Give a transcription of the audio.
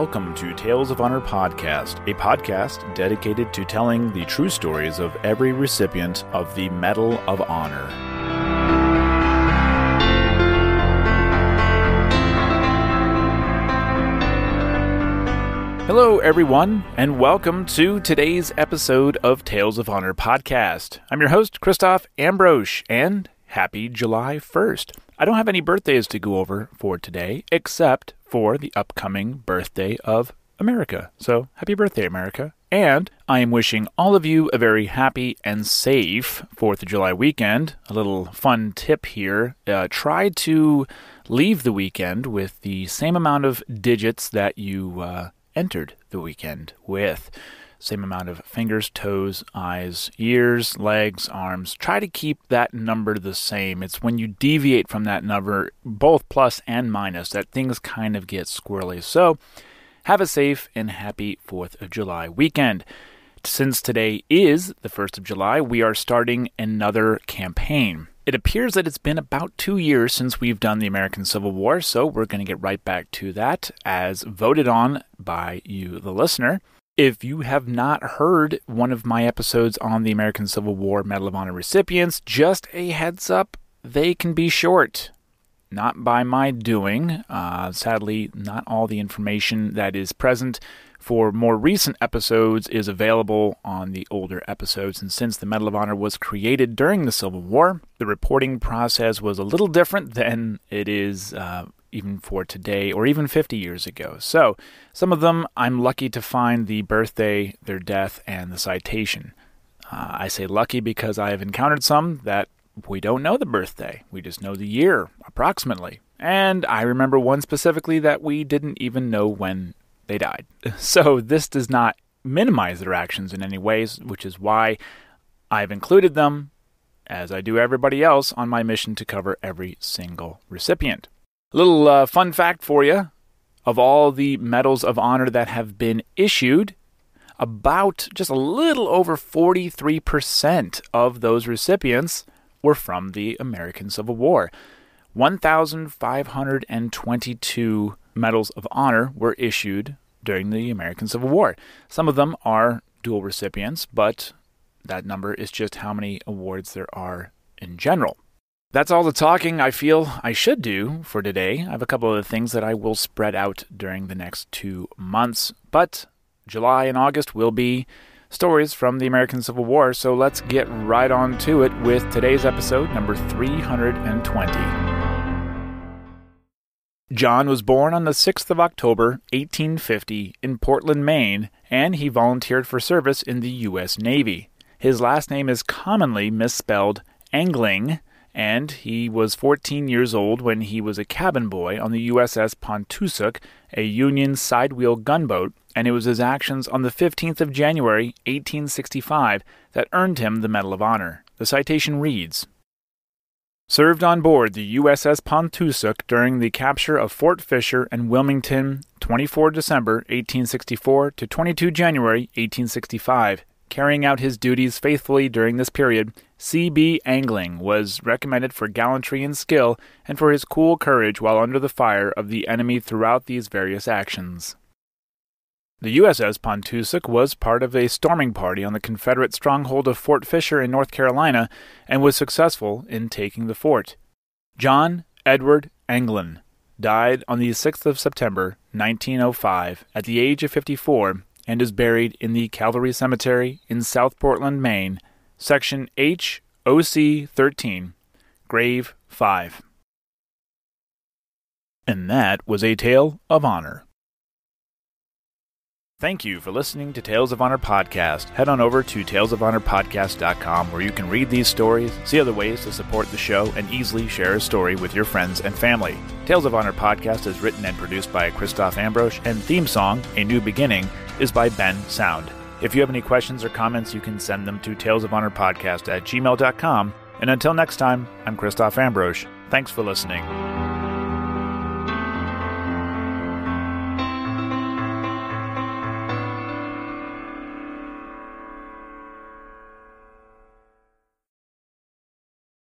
welcome to Tales of Honor Podcast, a podcast dedicated to telling the true stories of every recipient of the Medal of Honor. Hello, everyone, and welcome to today's episode of Tales of Honor Podcast. I'm your host, Christoph Ambrosch, and happy July 1st. I don't have any birthdays to go over for today, except for the upcoming birthday of America. So, happy birthday, America. And I am wishing all of you a very happy and safe 4th of July weekend. A little fun tip here. Try to leave the weekend with the same amount of digits that you entered the weekend with. Same amount of fingers, toes, eyes, ears, legs, arms. Try to keep that number the same. It's when you deviate from that number, both plus and minus, that things kind of get squirrely. So, have a safe and happy 4th of July weekend. Since today is the 1st of July, we are starting another campaign. It appears that it's been about 2 years since we've done the American Civil War, so we're going to get right back to that as voted on by you, the listener. If you have not heard one of my episodes on the American Civil War Medal of Honor recipients, just a heads up, they can be short. Not by my doing. Sadly, not all the information that is present for more recent episodes is available on the older episodes. And since the Medal of Honor was created during the Civil War, the reporting process was a little different than it is even for today or even 50 years ago. So, some of them I'm lucky to find the birthday, their death, and the citation. I say lucky because I have encountered some that we don't know the birthday. We just know the year, approximately. And I remember one specifically that we didn't even know when they died. So this does not minimize their actions in any ways, which is why I've included them, as I do everybody else, on my mission to cover every single recipient. A little fun fact for you. Of all the medals of honor that have been issued, about just a little over 43% of those recipients were from the American Civil War. 1,522 medals of honor were issued during the American Civil War. Some of them are dual recipients, but that number is just how many awards there are in general. That's all the talking I feel I should do for today. I have a couple of things that I will spread out during the next 2 months, but July and August will be stories from the American Civil War, so let's get right on to it with today's episode, number 320. John was born on the 6th of October, 1850, in Portland, Maine, and he volunteered for service in the U.S. Navy. His last name is commonly misspelled Anglin, and he was 14 years old when he was a cabin boy on the USS Pontotoc, a Union sidewheel gunboat, and it was his actions on the 15th of January, 1865, that earned him the Medal of Honor. The citation reads, served on board the USS Pontotoc during the capture of Fort Fisher and Wilmington, 24 December, 1864 to 22 January, 1865. Carrying out his duties faithfully during this period, C.B. Anglin was recommended for gallantry and skill and for his cool courage while under the fire of the enemy throughout these various actions. The USS Pontotoc was part of a storming party on the Confederate stronghold of Fort Fisher in North Carolina and was successful in taking the fort. John Edward Anglin died on the 6th of September, 1905, at the age of 54, and is buried in the Cavalry Cemetery in South Portland, Maine, Section HOC 13, Grave 5. And that was a Tale of Honor. Thank you for listening to Tales of Honor Podcast. Head on over to talesofhonorpodcast.com where you can read these stories, see other ways to support the show, and easily share a story with your friends and family. Tales of Honor Podcast is written and produced by Christoph Ambrosch, and theme song, A New Beginning, is by Ben Sound. If you have any questions or comments, you can send them to talesofhonorpodcast@gmail.com. And until next time, I'm Christoph Ambrosch. Thanks for listening.